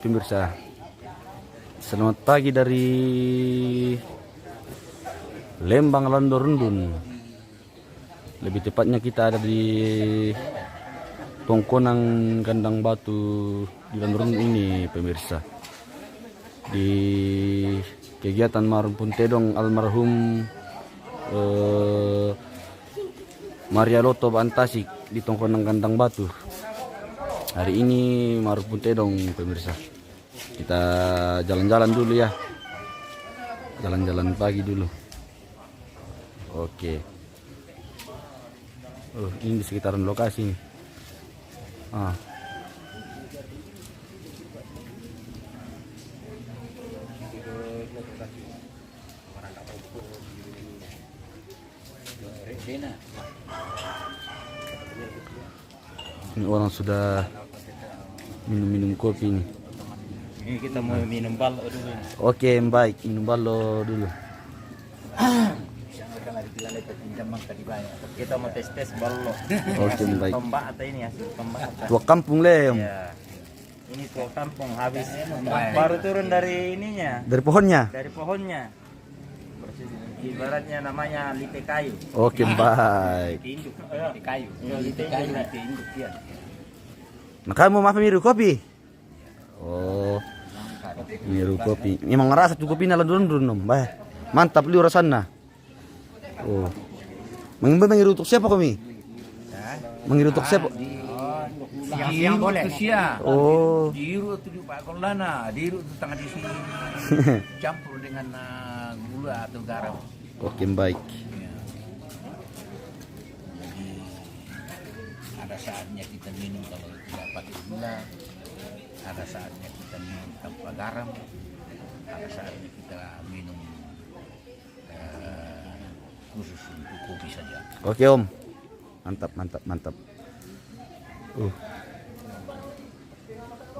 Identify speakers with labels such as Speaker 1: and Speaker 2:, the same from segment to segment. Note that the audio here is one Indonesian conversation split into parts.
Speaker 1: Pemirsa, selamat pagi dari Lembang Landorundun. Lebih tepatnya kita ada di Tongkonang Kandang Batu di Landorundun ini, pemirsa. Di kegiatan Marupun Tedong almarhum Maria Loto Bantasik di Tongkonang Kandang Batu. Hari ini Marupun Tedong, pemirsa. Kita jalan-jalan dulu ya. Jalan-jalan pagi dulu. Oke. Ini di sekitaran lokasi nih. Ini orang sudah minum-minum kopi nih.
Speaker 2: Ini kita mau minum balok dulu.
Speaker 1: Oke, baik, minum balok dulu.
Speaker 2: Kita mau tes balok.
Speaker 1: Oke, baik.
Speaker 2: Tombak atau ini hasil tombak.
Speaker 1: Tua kampung Lem.
Speaker 2: Ya. Ini tua kampung habis baru turun dari ininya.
Speaker 1: Dari pohonnya.
Speaker 2: Dari pohonnya. Ibaratnya namanya lite kayu.
Speaker 1: Oke, baik.
Speaker 2: Lite kayu. Lite kayu. Lite induk ya.
Speaker 1: Nah, kamu mau minum kopi? Oh, minum kopi. Memang ngerasa tuh kopi nala dun bah. Mantap liur rasanya. Oh, mengiru untuk siapa kami? Mengiru untuk siapa?
Speaker 3: Siang boleh.
Speaker 1: Oh,
Speaker 3: Diiru itu Pak Kolana, diiru itu tengah di sini campur dengan gula atau garam.
Speaker 1: oke, baik.
Speaker 3: Ya. Jadi ada saatnya kita minum kalau tidak pakai gula, ada saatnya kita minum tanpa garam, ada saatnya kita minum khusus untuk kopi saja.
Speaker 1: Oke, Om. Mantap, mantap, mantap.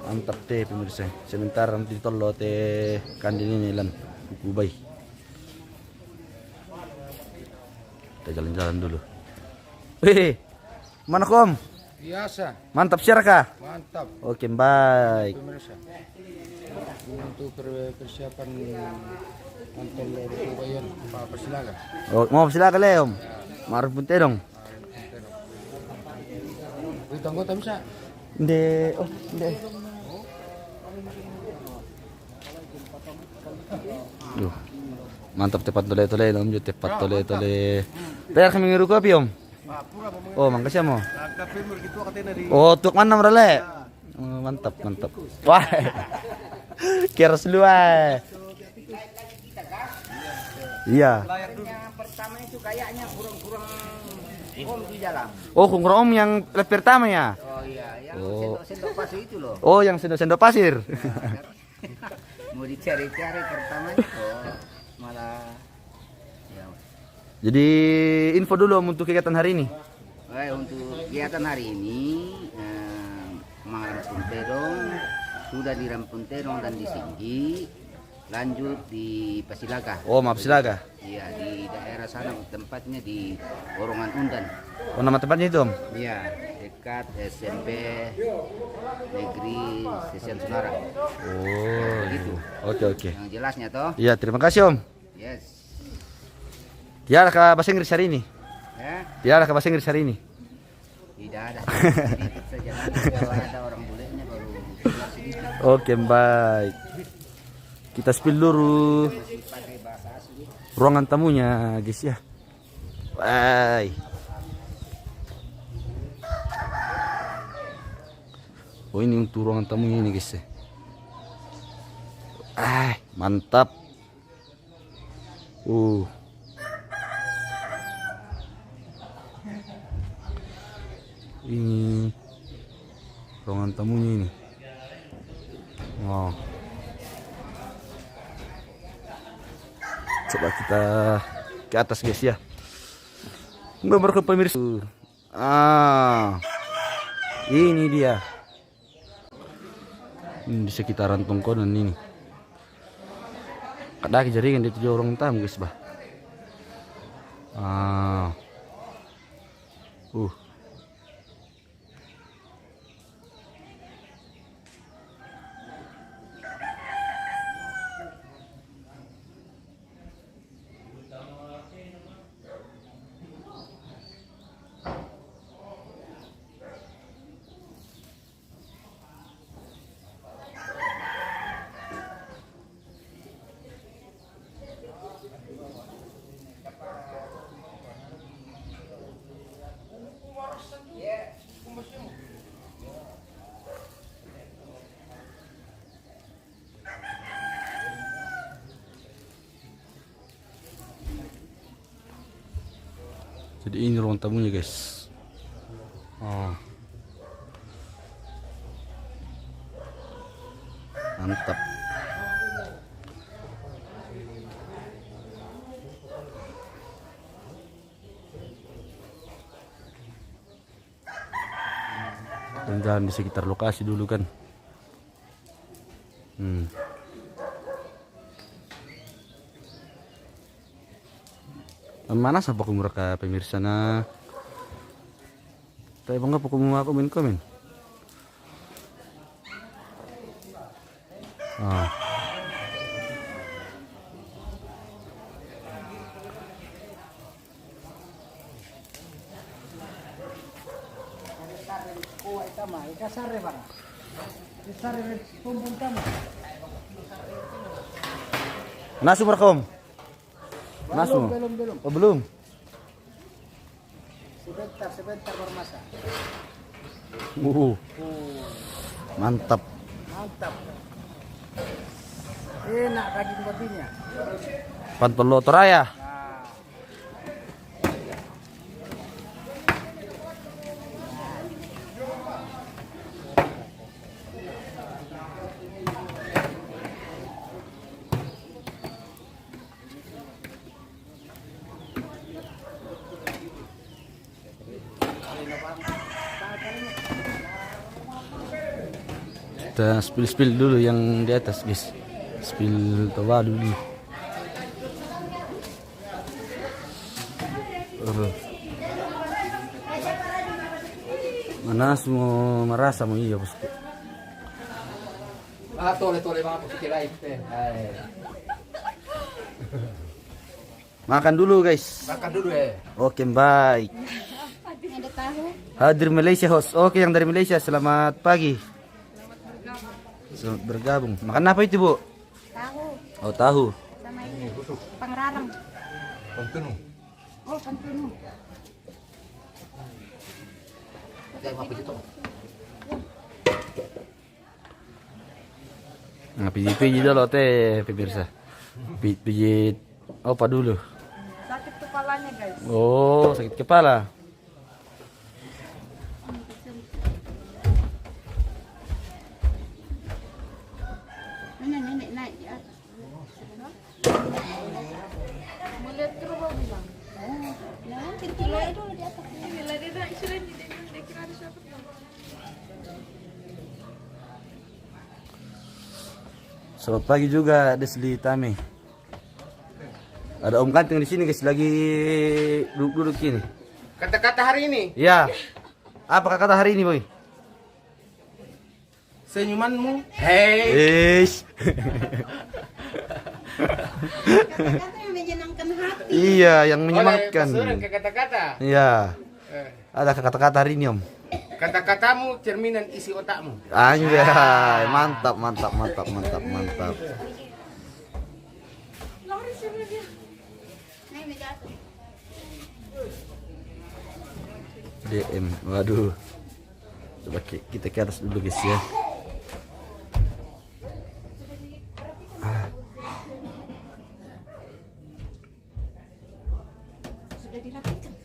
Speaker 1: Mantap teh, pemirsa. Sebentar nanti tolo teh kandil ini lan kubay. Kita jalan-jalan dulu. Mana Kom?
Speaker 4: Biasa,
Speaker 1: Mantap siar kah?
Speaker 4: mantap
Speaker 1: Oke, baik.
Speaker 4: pemirsa. Untuk persiapan nonton Surabaya Pak Persilaga.
Speaker 1: Oh, mau silakan le, Om. Marupun Tedong.
Speaker 4: Itu anggota bisa.
Speaker 1: Nde, oh, nde. Duh. Mantap tepat tole-tole Om, jo tepat tole-tole. Tayar kami ngiru kopi, Om. Oh, makasih mo. Oh, tuk mana merale? Oh, mantap, mantap. Wah. Keras lu ah. Iya.
Speaker 5: Yang pertama itu kayaknya kurang om di dalam.
Speaker 1: Oh, kurang Om yang lap pertama ya?
Speaker 5: Oh iya, yang
Speaker 1: Oh.
Speaker 5: sendok pasir itu loh.
Speaker 1: Oh, yang sendok-sendok pasir.
Speaker 5: Mau dicari-cari pertamanya kok malah ya.
Speaker 1: Jadi info dulu Om untuk kegiatan hari ini.
Speaker 5: Untuk kegiatan hari ini Rampung Tedong sudah di Rampung Tedong dan di Singgi, lanjut di Pasilaga.
Speaker 1: Oh, maaf silaga.
Speaker 5: Iya, di daerah sana tempatnya di Orongan Undan.
Speaker 1: Oh, nama tempatnya itu Om?
Speaker 5: Iya, dekat SMP Negeri Sesian Semarang.
Speaker 1: Oh,
Speaker 5: Gitu.
Speaker 1: oke, oke.
Speaker 5: Yang jelasnya toh.
Speaker 1: Iya, terima kasih Om.
Speaker 5: Yes.
Speaker 1: Tiada ke bahasa Inggris hari ini?
Speaker 5: Ya,
Speaker 1: Tiada ke bahasa Inggris hari ini?
Speaker 5: tidak ada. Sedikit saja. Nanti kalau ada orang bulenya baru keluar sedikit.
Speaker 1: Oke, baik. Kita spill dulu
Speaker 5: Pakai bahasa asli.
Speaker 1: ruangan tamunya, guys ya. Bye. Oh, ini untuk ruangan tamunya ini, guys ya. Mantap. Ini ruangan tamunya ini. Wow. Coba kita ke atas guys ya. Gambar ke pemirsa. Ini dia. Ini di sekitaran Tongkonan ini. Kadang jaringan di 7 orang tamu guys bah. Jadi ini ruang tamunya guys. Oh. Mantap. Jalan di sekitar lokasi dulu kan. Mana sa pag ka pemirsa na tayo bangga po kumuha komen. Nasu Markom. Nasu.
Speaker 4: Belum.
Speaker 1: Oh, belum.
Speaker 4: Sebentar baru masak.
Speaker 1: Mantap.
Speaker 4: Enak daging babinya.
Speaker 1: Pantolo Toraya. Kita spill dulu yang di atas guys. Spill tawa dulu. Mana semua merasa mau iya bosku.
Speaker 4: Tole mga positif lain.
Speaker 1: Makan dulu guys.
Speaker 4: Makan dulu ya.
Speaker 1: Oke baik.
Speaker 6: Ada tahu?
Speaker 1: Hadir Malaysia host. Oke yang dari Malaysia selamat pagi. Selamat bergabung. Makan apa itu bu?
Speaker 6: Tahu
Speaker 1: Oh tahu.
Speaker 6: sama ini pengrarang.
Speaker 4: Pantunu.
Speaker 6: Oh, pantunu.
Speaker 1: Nah, pijit-pijit dulu teh pemirsa. Pijit apa dulu?
Speaker 6: Sakit kepalanya, guys.
Speaker 1: Oh sakit kepala.
Speaker 6: Nenek naik di atas. Mau lihat ke rumah bilang. Oh, nah, pintu naik dulu di atas. Bila dia naik sudah dia kira ada siapa.
Speaker 1: Selamat pagi juga Desli Tami. Ada Om Kanting di sini guys lagi duduk-duduk sini.
Speaker 4: Kata-kata hari ini.
Speaker 1: Ya. Apa kata hari ini boy?
Speaker 4: Senyumanmu. Hei.
Speaker 1: Eish.
Speaker 6: Kata-kata yang menyenangkan hati.
Speaker 1: Iya, yang menyemangatkan.
Speaker 4: Kata-kata.
Speaker 1: Iya. Ada kata-kata hari ini Om.
Speaker 4: Kata-katamu cerminan isi otakmu.
Speaker 1: Anjay, mantap.
Speaker 6: Naik di atas.
Speaker 1: DM, waduh. Coba kita ke atas dulu guys ya.
Speaker 6: Sudah dirapikan.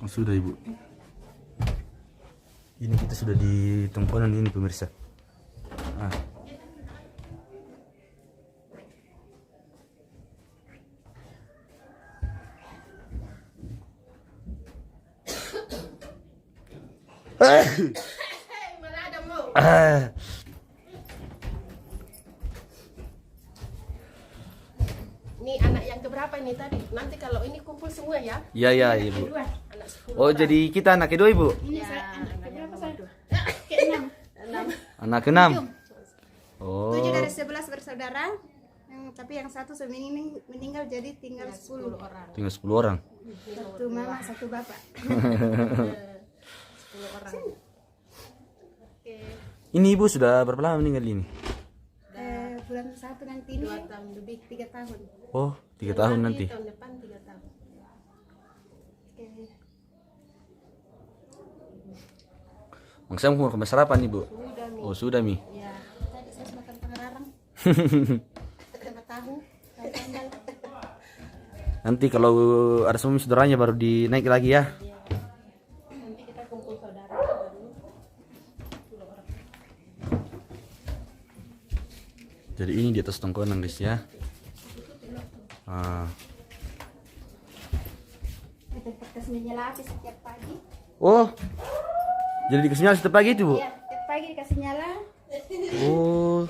Speaker 1: Oh, sudah ibu. Ini kita sudah di temponan ini pemirsa.
Speaker 7: Ini anak yang keberapa ini tadi? Nanti kalau ini kumpul semua ya.
Speaker 1: Iya ibu.
Speaker 7: Dua, anak 10
Speaker 1: Oh jadi kita anak kedua ibu.
Speaker 6: Ini
Speaker 7: Ya,
Speaker 6: saya anak
Speaker 7: anak yang
Speaker 6: keberapa saya?
Speaker 7: kedua.
Speaker 6: Keenam.
Speaker 1: Anak keenam. Oh.
Speaker 6: 7 dari 11 bersaudara. Tapi yang satu meninggal jadi tinggal 10
Speaker 7: orang.
Speaker 1: Tinggal 10 orang.
Speaker 6: Satu mama, satu bapak.
Speaker 7: 10 orang. Oke,
Speaker 1: Ini ibu sudah berapa lama meninggal ini?
Speaker 6: Bulan 1 nanti ini
Speaker 7: 2 tahun lebih.
Speaker 6: 3 tahun.
Speaker 1: Oh 3 tahun nanti.
Speaker 7: Tahun depan 3 tahun.
Speaker 6: Oke.
Speaker 1: Bang Sam mau ke sarapan ibu.
Speaker 7: Sudah Mi.
Speaker 1: Oh sudah mi.
Speaker 7: Ya.
Speaker 6: Tadi saya makan pengerarang. Sama tahu. Tahu sambal.
Speaker 1: Nanti kalau ada semua saudaranya baru dinaik lagi ya.
Speaker 7: Nanti kita kumpul saudara baru.
Speaker 1: Jadi ini di atas tongkonan guys ya. Ah.
Speaker 6: Tempat kasih nyala api setiap pagi.
Speaker 1: Oh, jadi dikasih nyala setiap pagi itu bu?
Speaker 6: Iya, setiap pagi dikasih nyala.
Speaker 1: Oh,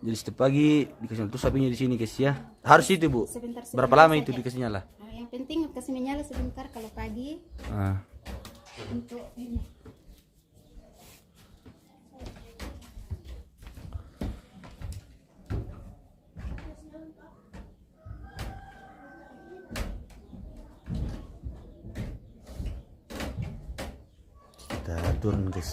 Speaker 1: jadi setiap pagi dikasih nyala. Terus apinya di sini guys ya. Harus itu bu.
Speaker 6: Sebentar.
Speaker 1: Berapa lama itu dikasih nyala?
Speaker 6: Nah, yang penting kasih nyala sebentar kalau pagi
Speaker 1: Ah.
Speaker 6: untuk ini.
Speaker 1: Kita turun guys.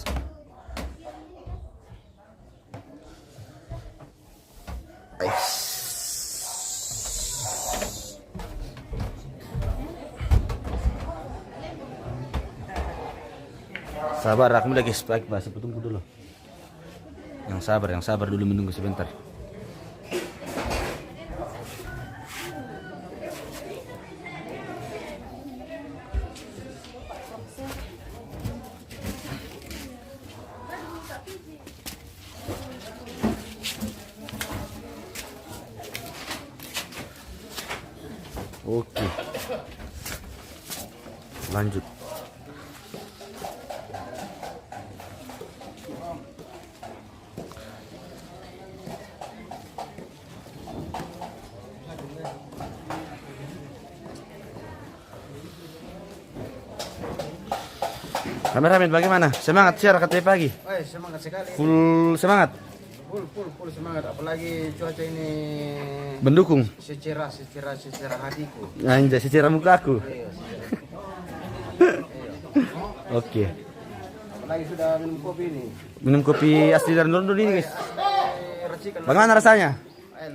Speaker 1: Sabar, aku mulai guys, baik bahasa tunggu dulu. Yang sabar dulu menunggu sebentar. Oke. Lanjut. Kameramen bagaimana? Semangat share KTP pagi?
Speaker 4: Semangat sekali.
Speaker 1: Full semangat?
Speaker 4: Full semangat. Apalagi cuaca ini
Speaker 1: Mendukung?
Speaker 4: secerah hatiku.
Speaker 1: Anjay, secara muka aku. Oke.
Speaker 4: Apalagi sudah minum kopi ini.
Speaker 1: Minum kopi asli dari London ini guys.
Speaker 4: Racikan.
Speaker 1: Bagaimana rasanya?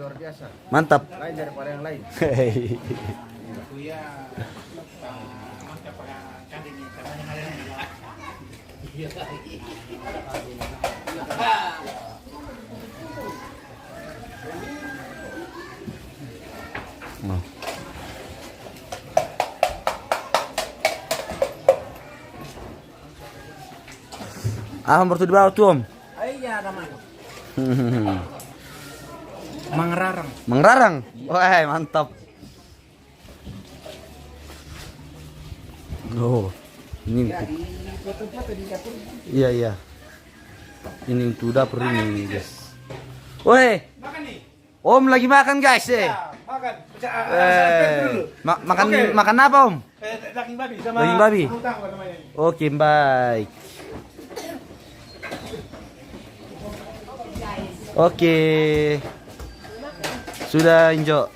Speaker 4: Luar biasa.
Speaker 1: Mantap.
Speaker 4: Lain daripada yang lain.
Speaker 1: Oh. Bertu di bawah tuh om.
Speaker 2: Iya, ramai. Mangrarang.
Speaker 1: Mengrarang. Wah, mantap. Oh, ini iya. Ini untuk dapur ini guys. Woi, om lagi makan guys
Speaker 2: Makan.
Speaker 1: makan apa om?
Speaker 2: Daging babi sama
Speaker 1: Daging babi.
Speaker 2: utang namanya.
Speaker 1: Oke, baik. Oke. Sudah Injo.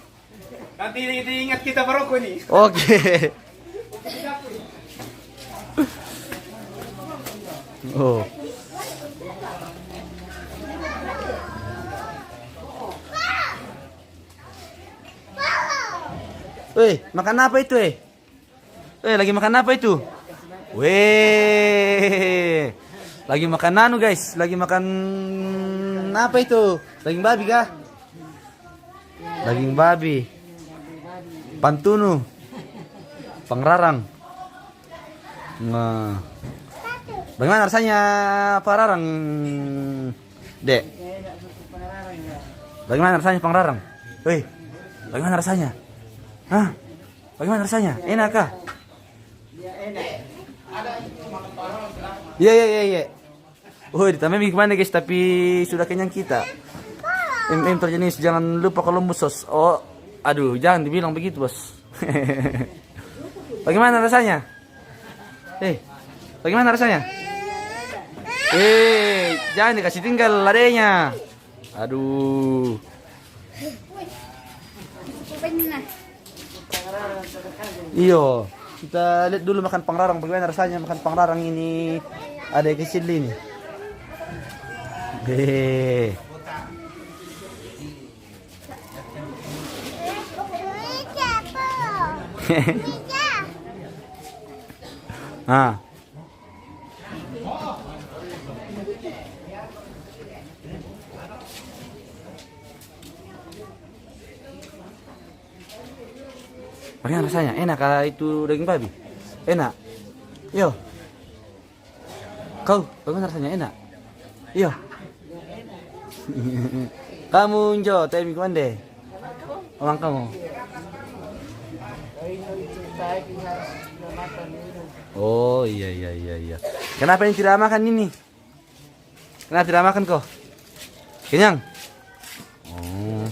Speaker 2: Nanti diingat kita baroko nih.
Speaker 1: Oke. Oh. Weh, makan apa itu, lagi makan apa itu? Weh. Lagi makan anu, guys. Lagi makan apa itu? Daging babi kah? Daging babi. Pantunu. Pangrarang. Nah. Bagaimana rasanya pangrarang, Dek? Bagaimana rasanya pangrarang? Weh, bagaimana rasanya? Hah? Bagaimana rasanya? Enak kah? Iya. Oh, ditambah gimana guys, tapi sudah kenyang kita. Terjenis, jangan lupa Columbus sos. Oh, aduh, jangan dibilang begitu, Bos. Bagaimana rasanya? Bagaimana rasanya? Jangan dikasih tinggal adanya. Aduh. Iyo, kita lihat dulu makan pangrarang. Bagaimana rasanya makan pangrarang ini? Ada kecil ini. Ah. Bagaimana rasanya? Enak kah itu daging babi? Enak. Yo. Kau, bagaimana rasanya? Enak. Yo. Kamu Jo, temi kumande. Orang kamu. Oh iya. Kenapa yang tidak makan ini? Kenapa tidak makan kau? Kenyang? Oh.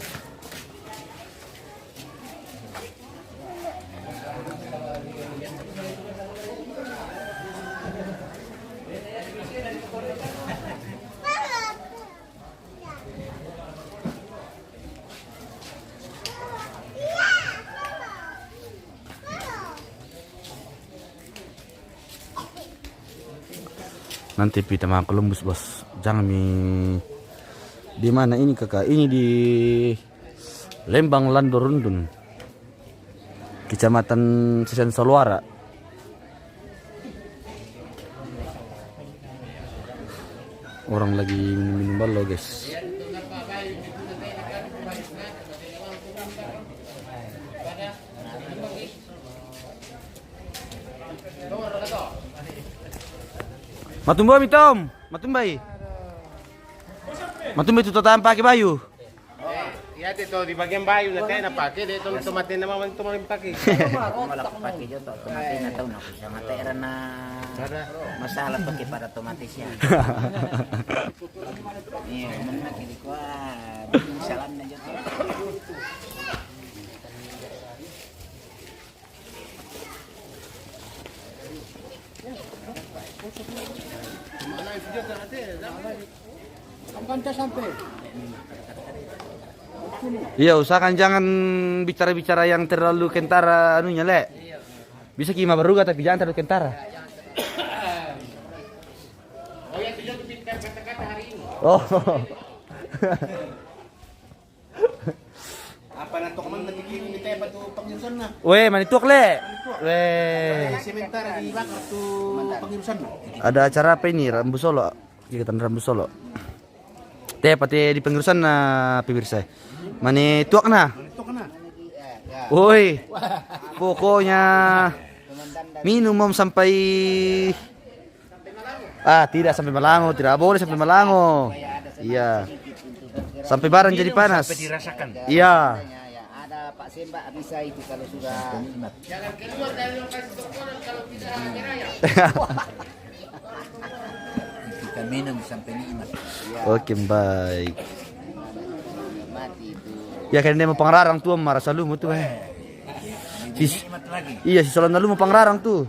Speaker 1: Nanti pita sama Columbus bos. Jangan di mana ini kakak? Ini di Lembang Landorundun, Kecamatan Sesen Solwara. Orang lagi minum balo guys. Matumba mitom, matumbai. Matumbai itu totaan pakai bayu.
Speaker 4: Ya itu di bagian bayu nanti na pakai deh itu tomatin nama itu mau pakai.
Speaker 5: Malah pakai juga tomatis atau nak sama terana masalah pakai pada tomatisnya. Iya, mana kiri kuat, salam aja.
Speaker 1: Iya, usahakan jangan bicara-bicara yang terlalu kentara anunya, Le. Bisa kima beruga tapi jangan terlalu kentara.
Speaker 4: Oh ya tujuan kata-kata hari ini.
Speaker 1: Oh.
Speaker 4: Apa nanti kemana nanti ini teh batu pengirusan nah.
Speaker 1: Weh, manituk, Le. Weh.
Speaker 4: Sementara di belakang tuh pengirusan.
Speaker 1: Ada acara apa ini? Rambu Solo. Kegiatan Rambu Solo. Teh pati di pengurusan na pemirsa. Mani tuak na. Woi. Pokoknya minum sampai tidak sampai Malango, tidak boleh sampai Malango. Iya. Sampai barang jadi panas.
Speaker 3: Sampai dirasakan.
Speaker 1: Iya.
Speaker 5: Ada Pak Semba bisa itu kalau sudah
Speaker 4: Jangan keluar dari lokasi tongkrongan kalau tidak raya.
Speaker 3: Kita minum sampai nikmat.
Speaker 1: Oke, baik.
Speaker 5: mati itu.
Speaker 1: Ya kan dia mau pengarang tuh marah selalu tuh.
Speaker 3: Nikmat lagi.
Speaker 1: Iya, si Solon lalu mau pengarang tuh.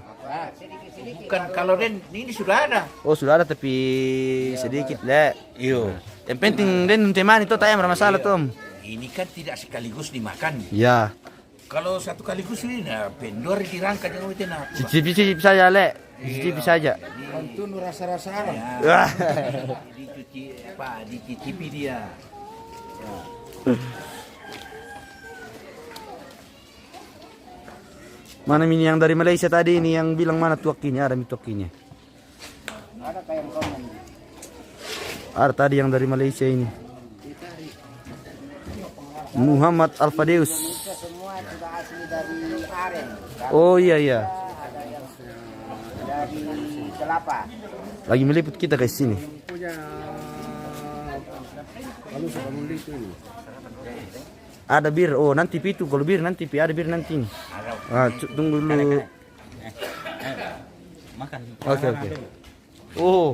Speaker 3: Bukan kalau ini sudah ada.
Speaker 1: Oh, sudah ada tapi sedikit, Le.
Speaker 3: Iyo.
Speaker 1: Yang penting den teman itu tak masalah, Tom.
Speaker 3: Ini kan tidak sekaligus dimakan.
Speaker 1: Ya.
Speaker 3: Kalau satu kaligus ini nah, pendor dirangka jangan itu nah.
Speaker 1: Cicip saja, Le. Cicip saja.
Speaker 4: Itu rasa-rasa alam.
Speaker 1: Wah.
Speaker 3: Dicuci apa? Dicicipi dia.
Speaker 1: Mana ini yang dari Malaysia tadi ini yang bilang mana tuakinya? Ada tuakinya.
Speaker 5: Ada kayak komen.
Speaker 1: Ada tadi yang dari Malaysia ini. Muhammad Alfadeus.
Speaker 5: Semua sudah asli dari aren.
Speaker 1: Oh iya iya.
Speaker 5: Ada yang dari kelapa.
Speaker 1: Lagi meliput kita guys sini.
Speaker 4: Punya kalau sudah mulai itu ini.
Speaker 1: Ada bir. Oh nanti pitu kalau bir nanti ada bir nanti. Tunggu dulu.
Speaker 3: Makan.
Speaker 1: Oke oke. Oh.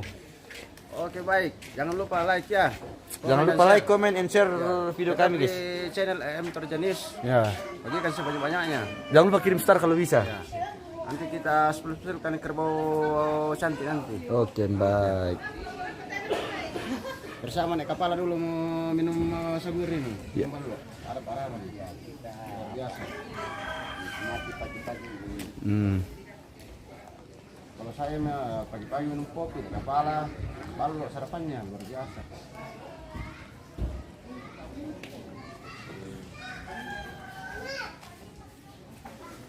Speaker 4: Oke baik, jangan lupa like ya.
Speaker 1: Jangan lupa like, comment, and share video kami guys.
Speaker 4: Di channel AM Terjenis.
Speaker 1: Ya.
Speaker 4: Bagikan sebanyak-banyaknya.
Speaker 1: Jangan lupa kirim star kalau bisa.
Speaker 4: Nanti kita spesialkan kerbau cantik nanti.
Speaker 1: Oke baik.
Speaker 4: Bersama naik kepala dulu mau minum sambil ini.
Speaker 1: Ya.
Speaker 4: Ada parah biasa.
Speaker 5: Mati pagi-pagi.
Speaker 4: Kalau saya mah pagi-pagi minum kopi, kepala, lalu sarapannya luar biasa.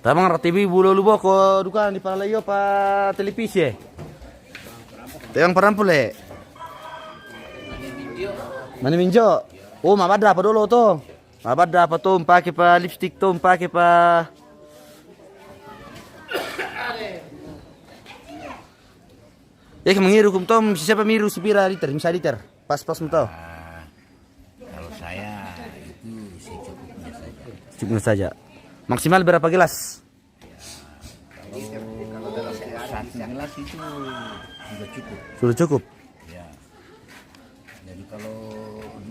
Speaker 1: Tamang TV bulu lubo ko dukan di palayo pa televisi. Tayang parampule. Mani minjo. Oh, mabada pa dulu to. Abada apa tuh pakai pa lipstick tuh pakai pa. Ya mengiru kum tom siapa miru sepira liter, bisa liter. Pas-pas mu tau.
Speaker 3: Kalau saya itu secukupnya saja.
Speaker 1: Cukupnya saja. Maksimal berapa gelas?
Speaker 3: Kalau satu gelas itu sudah cukup.
Speaker 1: Sudah cukup.
Speaker 3: Ya. Jadi kalau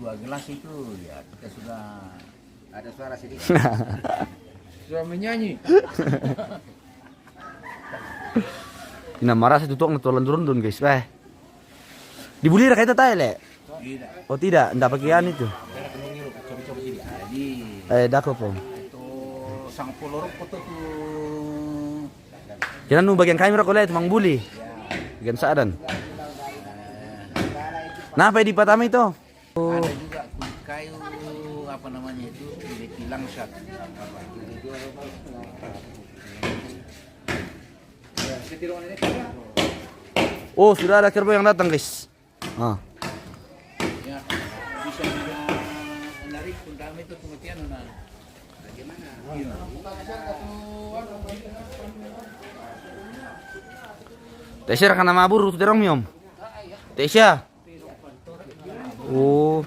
Speaker 3: 2 gelas itu ya kita sudah
Speaker 4: Ada suara sedikit.
Speaker 3: sudah menyanyi.
Speaker 1: Ina marah saya tutup ngetulan turun guys. Dibuli kayak itu tayo le.
Speaker 3: Tidak.
Speaker 1: Oh tidak, ndak pakaian itu.
Speaker 3: Jadi
Speaker 1: Dako pom.
Speaker 3: itu sang polorok foto tuh
Speaker 1: Kira nu bagian kamera ko le mang buli. Bagian saadan. Napa di Patama itu?
Speaker 3: ada juga kulit kayu apa namanya itu kulit langsat.
Speaker 1: Oh, sudah ada kerbau yang datang, guys. Ah.
Speaker 3: Ya bisa juga narik pun kami itu kematian nah. Bagaimana?
Speaker 1: Tesya kana mabur tu derong miom. Tesya. Oh.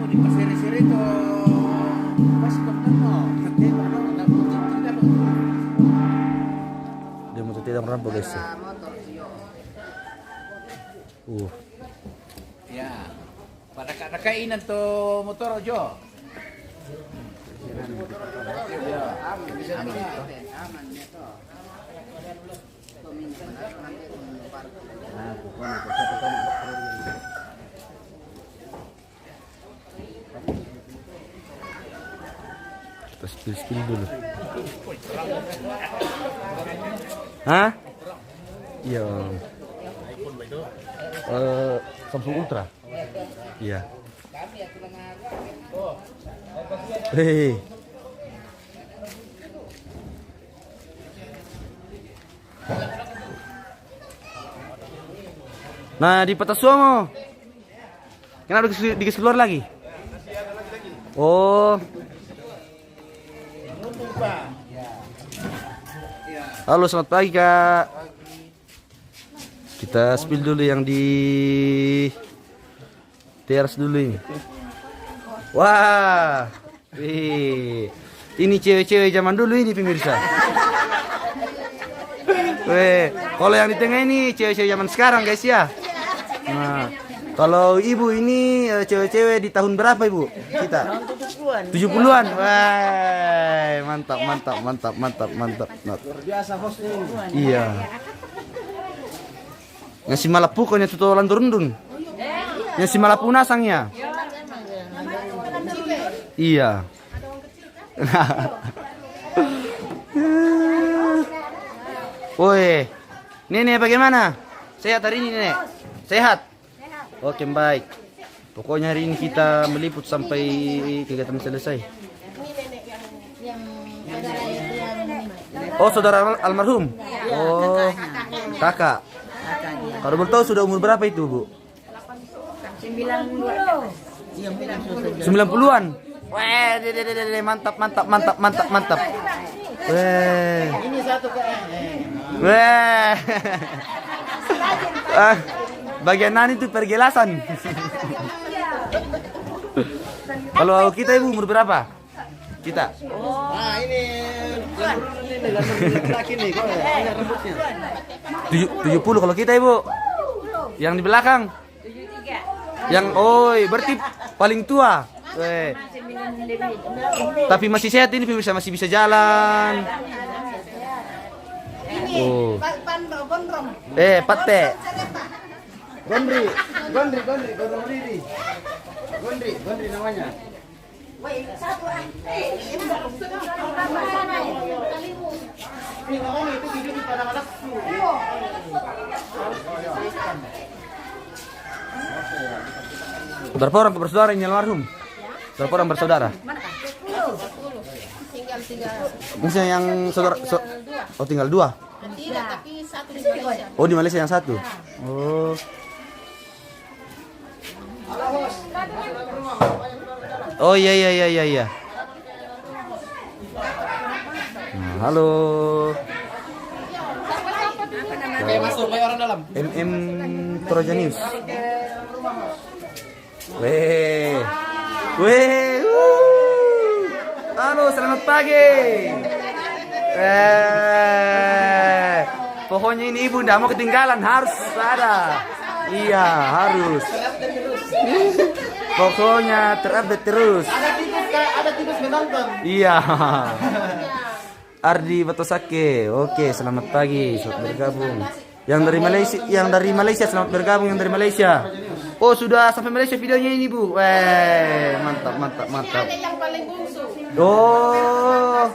Speaker 3: Mo di pasere-sere to pas kontano. Tapi ano na putin kita lo.
Speaker 1: Dia mau tidak rampo, guys.
Speaker 3: Ya. Pada kakainan to motor jo.
Speaker 1: Kita spill dulu. Hah? Iya. Samsung Ultra. Iya. Hei. Nah, di Peta Suamo. Kenapa dikasih keluar lagi? Oh. Halo, selamat pagi, Kak. Kita spill dulu yang di teras dulu ini. Wah. Wih. Ini cewek-cewek zaman dulu ini pemirsa. Weh, kalau yang di tengah ini cewek-cewek zaman sekarang, guys ya. Nah, kalau ibu ini cewek-cewek di tahun berapa, Ibu? Kita? Tahun 70-an. 70-an. Wah, mantap, mantap, mantap, mantap, mantap.
Speaker 4: Luar biasa hostnya.
Speaker 1: Iya. Yang si malapu kan yang tutolan turun. Yang si malapu nasangnya. Iya. Woi, Nenek bagaimana? Sehat hari ini, Nenek? Sehat? Oke, baik. Pokoknya hari ini kita meliput sampai kegiatan selesai. Oh, saudara almarhum? Oh, kakak. Kalau boleh tahu sudah umur berapa itu, Bu? 90-an. Weh, mantap, mantap, mantap, mantap, mantap. Weh.
Speaker 4: Ini satu ke
Speaker 1: Weh. Bagian nani itu pergelasan. Kalau kita Ibu umur berapa? Kita.
Speaker 4: Nah, ini laki nih, kok ada rambutnya.
Speaker 1: 70 kalau kita Ibu. Yang di belakang. Yang berarti paling tua. Weh. Tapi masih sehat ini pemirsa, masih bisa jalan. Oh. Pate.
Speaker 4: Gondri namanya. Ini makanya itu hidup di padang alasku.
Speaker 1: Berapa orang bersaudara ini almarhum? Berapa orang bersaudara? Maksudnya yang saudara oh tinggal 2.
Speaker 7: Tidak, tapi satu di Malaysia.
Speaker 1: Oh di Malaysia yang 1. Oh. Oh iya. Nah, halo.
Speaker 2: Masuk, orang dalam.
Speaker 1: MM Trojanius. Weh. Halo, selamat pagi. Pokoknya ini ibu nggak mau ketinggalan, harus ada. Iya, harus. Pokoknya terupdate terus.
Speaker 2: Ada tikus menonton.
Speaker 1: Iya. Ardi Batosake. Oke, selamat pagi, selamat bergabung. Yang dari Malaysia selamat bergabung yang dari Malaysia. Oh, sudah sampai Malaysia videonya ini, Bu. Weh, mantap.
Speaker 7: Ada yang paling bungsu.
Speaker 1: Oh.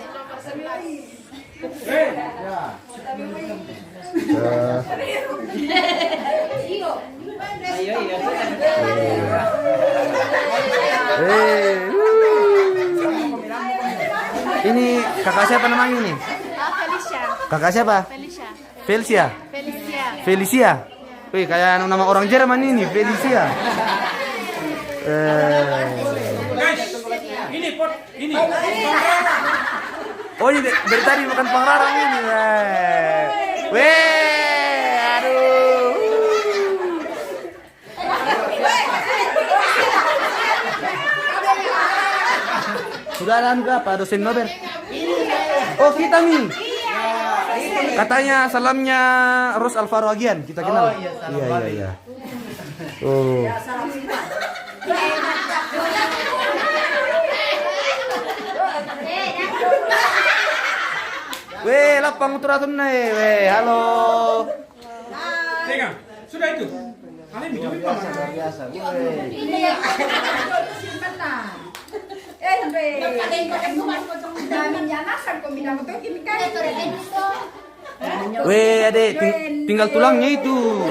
Speaker 1: Ini kakak siapa namanya ini?
Speaker 6: Felicia.
Speaker 1: Kakak siapa? Felicia. Wih, kayak nama orang Jerman ini, Felicia.
Speaker 2: Ini.
Speaker 1: Oh, ini dari tadi makan pengarang ini. Aduh. Sudah ada berapa dosen Nobel? Oh, kita nih. Katanya salamnya Ros Alvaro Agian, kita kenal. Iya. Oh. Weh, lapang uturatun na halo.
Speaker 2: Tengah, sudah itu. Kalian bicara luar biasa.
Speaker 1: Weh, adek, tinggal tulangnya itu.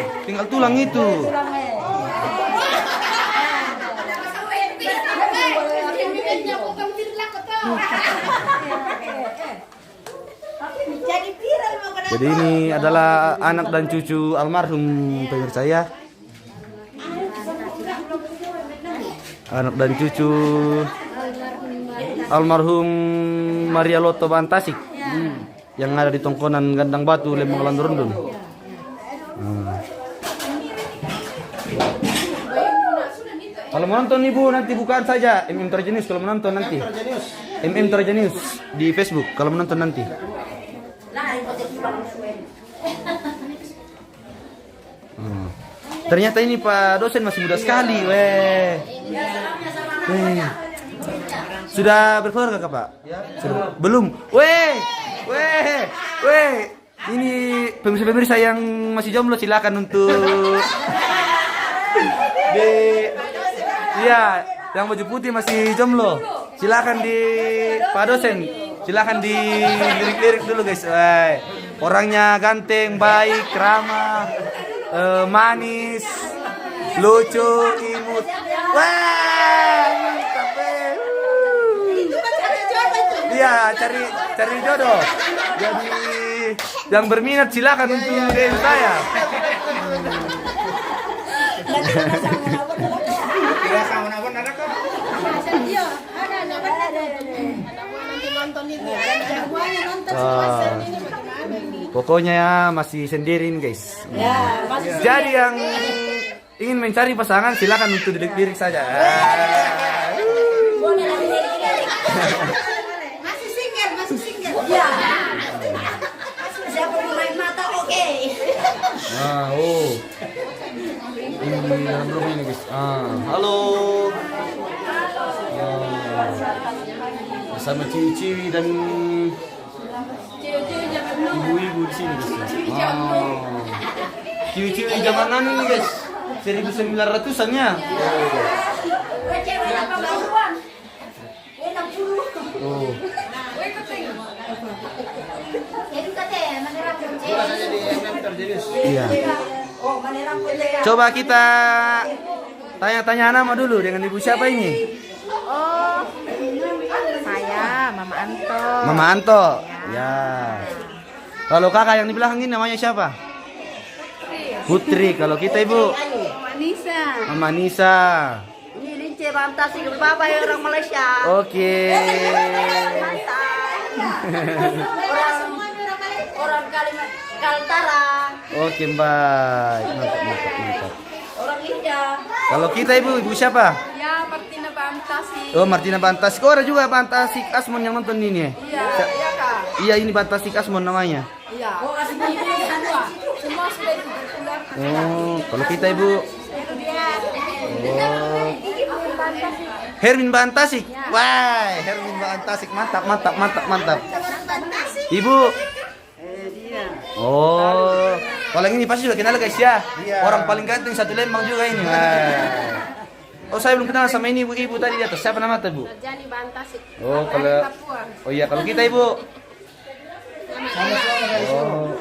Speaker 1: Jadi ini adalah anak dan cucu almarhum pemirsa ya. Anak dan cucu almarhum Maria Loto Bantasik yang ada di Tongkonan Gandang Batu, Lembang Landurundun. Kalau mau nonton ibu nanti bukaan saja MM Trojanius kalau menonton nanti. MM Trojanius di Facebook kalau menonton nanti. Ternyata ini Pak dosen masih muda sekali, weh. Sudah berkeluarga Kak, Pak? Sudah. Belum. Weh. Ini pemirsa-pemirsa yang masih jomblo silakan untuk Iya, yang baju putih masih jomblo. Silakan di Pak dosen. Silakan di lirik-lirik dulu guys. Orangnya ganteng, baik, ramah, manis, lucu, imut. Wah, mantap. Iya, cari jodoh. Jadi yang berminat silakan untuk DM saya. Pokoknya ya masih sendiriin guys. Jadi yang ingin mencari pasangan silakan untuk lirik saja.
Speaker 6: Masih single. Ya. Siapa mau main mata oke.
Speaker 1: Ini belum ini guys. Halo. Bersama ciwi-ciwi dan ibu-ibu di sini guys. Ciwi-ciwi zaman ini guys. 1900-an ya. Iya. Coba kita tanya-tanya nama dulu dengan ibu siapa ini?
Speaker 6: Oh, saya Ya, Mama Anto.
Speaker 1: Mama Anto. Ya. Kalau kakak yang di belakang ini namanya siapa? Putri. Kalau kita ibu?
Speaker 6: Manisa.
Speaker 1: Mama Nisa.
Speaker 6: Ini Lince Bantasi Papa orang Malaysia.
Speaker 1: Oke.
Speaker 6: Orang Kaltara.
Speaker 1: Oke, Mbak. Mantap.
Speaker 6: Orang India.
Speaker 1: Kalau kita ibu siapa?
Speaker 6: Ya, Martina Bantasi.
Speaker 1: Oh, Martina Bantasik. Oh, ada juga Bantasik Asmon yang nonton ini.
Speaker 6: Iya, iya Kak.
Speaker 1: Iya, ini Bantasik Asmon namanya.
Speaker 6: Iya. Oh, semua sudah berpulang.
Speaker 1: Oh, kalau kita ibu. Oh. Hermin Bantasik. Wah, Hermin Bantasik. Mantap. Ibu. Oh, kalau yang ini pasti sudah kenal guys ya. Orang paling ganteng satu Lembang juga ini. Wah. Oh, saya belum kenal sama ini ibu tadi di atas. Siapa nama ibu?
Speaker 7: Jani Bantasik.
Speaker 1: Oh iya, kalau kita ibu.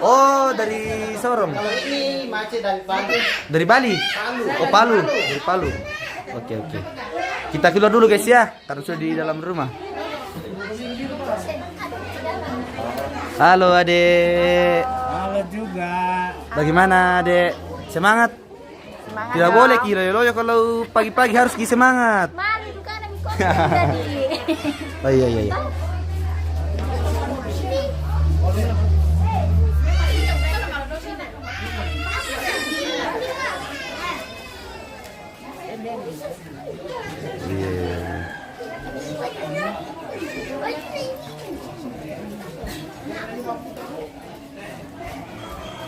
Speaker 1: Oh, dari Sorong.
Speaker 2: Kalau ini macet dari Bali.
Speaker 1: Dari Bali? Oh, Palu. Dari Palu. Oke. Kita keluar dulu guys ya, karena sudah di dalam rumah. Halo adek.
Speaker 2: Halo juga.
Speaker 1: Bagaimana adek? Semangat? Tidak boleh kilo-kilo kalau pagi-pagi harus semangat.
Speaker 6: Mari bukan kami kok tadi.
Speaker 1: Oh iya.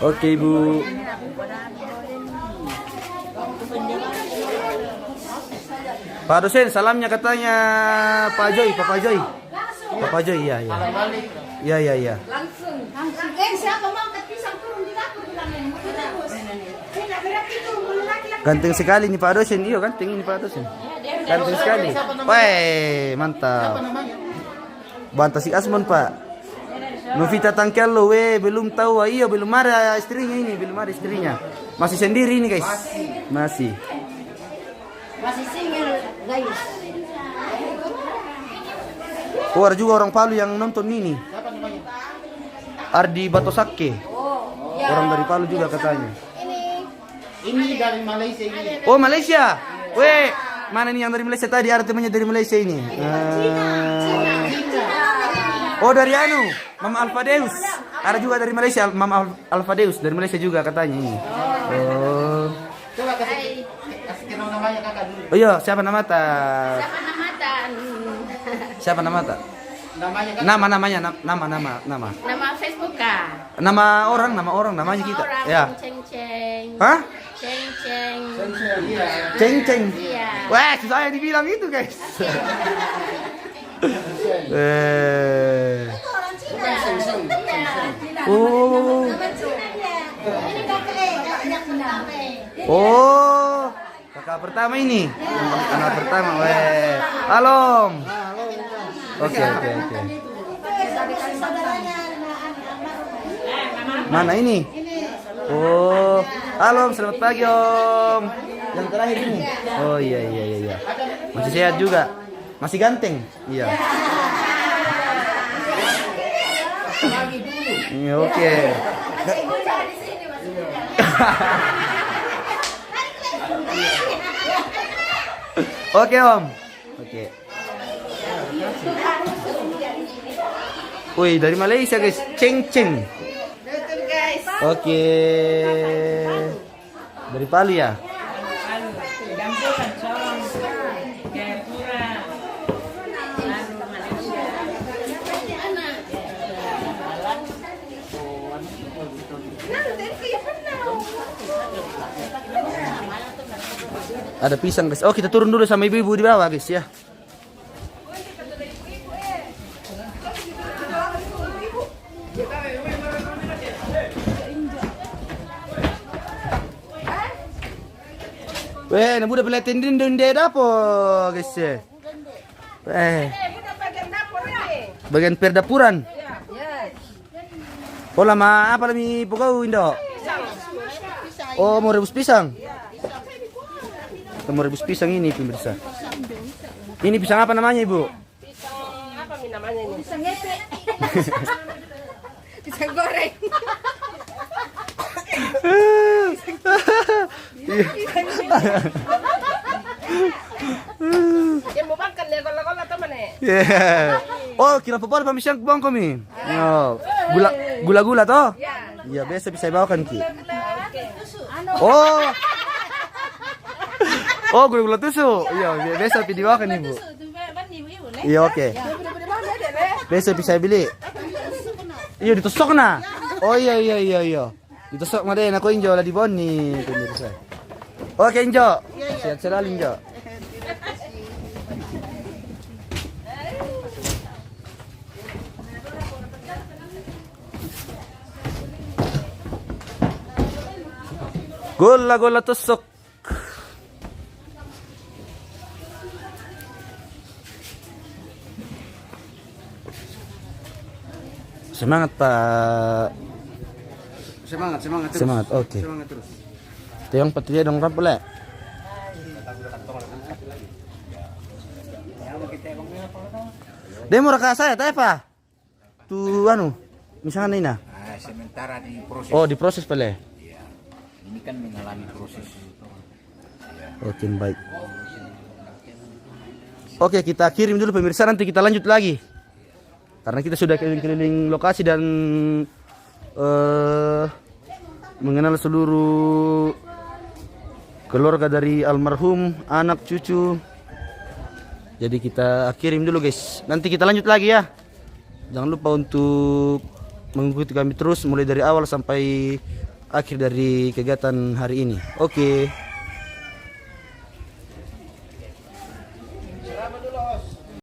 Speaker 1: Oke ibu. Pak dosen, salamnya katanya Pak Joy. Papa Joy, iya. Iya.
Speaker 6: Langsung. Siapa mau angkat pisang turun di dapur bilangnya.
Speaker 1: Ganteng sekali nih Pak dosen. Iya, ganteng ini Pak dosen. Ganteng sekali. Weh, mantap. Bantasik Asmon, Pak. Novita Tangkello, belum tahu. Iya, belum ada istrinya. Masih sendiri ini, guys. Masih
Speaker 6: single, guys.
Speaker 1: Oh, ada juga orang Palu yang nonton ini. Ardi Batosake. Orang dari Palu juga katanya.
Speaker 2: Ini dari Malaysia ini.
Speaker 1: Oh, Malaysia. Weh, mana nih yang dari Malaysia tadi? Ada temannya dari Malaysia ini. Oh, dari Mama Alfadeus. Ada juga dari Malaysia, Mama Alfadeus dari Malaysia juga katanya ini. Oh.
Speaker 2: Coba kasih kenal namanya kakak dulu.
Speaker 1: Oh iya, siapa nama ta? Siapa nama ta?
Speaker 2: Namanya kan?
Speaker 1: Nama.
Speaker 7: Nama Facebook Kak.
Speaker 1: Nama orang namanya kita.
Speaker 7: Orang
Speaker 1: Ya.
Speaker 7: Ceng.
Speaker 1: Hah?
Speaker 7: Ceng.
Speaker 1: Ceng.
Speaker 7: Iya.
Speaker 1: Wah, saya dibilang itu, guys. Oh. Oh. Kakak pertama ini. Anak pertama, weh. Halo. Oke. Mana ini? Oh. Halo, selamat pagi, Om. Yang terakhir ini. Oh iya. Masih sehat juga. Masih ganteng. Iya. Iya, oke. Oke, Om. Oke. Wih, dari Malaysia, guys. Ceng. Oke. Dari Palu ya? Ada pisang, guys. Oh, kita turun dulu sama ibu-ibu di bawah, guys ya. Weh, na budak pelatin din dia dapur, guys ya. Bagian perdapuran. Oh, lama apa lami pukau Indo? Oh, mau rebus pisang. Mau rebus pisang ini pemirsa. Ini pisang apa namanya, Ibu?
Speaker 7: ini namanya ini.
Speaker 6: Bisa ngepek. Bisa goreng.
Speaker 7: Yang mau makan ya kalau teman ya.
Speaker 1: Yeah. Oh, kira apa pamisang bang kami. Oh, gula toh? Iya, biasa bisa bawakan ki. Oh. Oh, gula tusuk. Iya, biasa dibawakan ibu. Iya, oke. Biasa bisa beli. Iya, ditusuk na. Oh iya. Ditusuk mah deh, aku injo lah di Boni, pemirsa. Oke, Injo. Sehat selalu, Injo. Gula tusuk. Semangat, Pak.
Speaker 4: Semangat terus.
Speaker 1: Semangat, oke.
Speaker 4: Semangat terus.
Speaker 1: Tayong patiya dong rapule. Demo raka saya tayo pa. Tu misalkan na.
Speaker 3: Sementara di proses.
Speaker 1: Oh, diproses pala.
Speaker 3: Iya. Ini kan mengalami proses.
Speaker 1: Oke, baik. Oke, kita kirim dulu pemirsa, nanti kita lanjut lagi. Karena kita sudah keliling-keliling lokasi dan mengenal seluruh keluarga dari almarhum, anak, cucu. Jadi kita kirim dulu guys. Nanti kita lanjut lagi ya. Jangan lupa untuk mengikuti kami terus mulai dari awal sampai akhir dari kegiatan hari ini. Oke.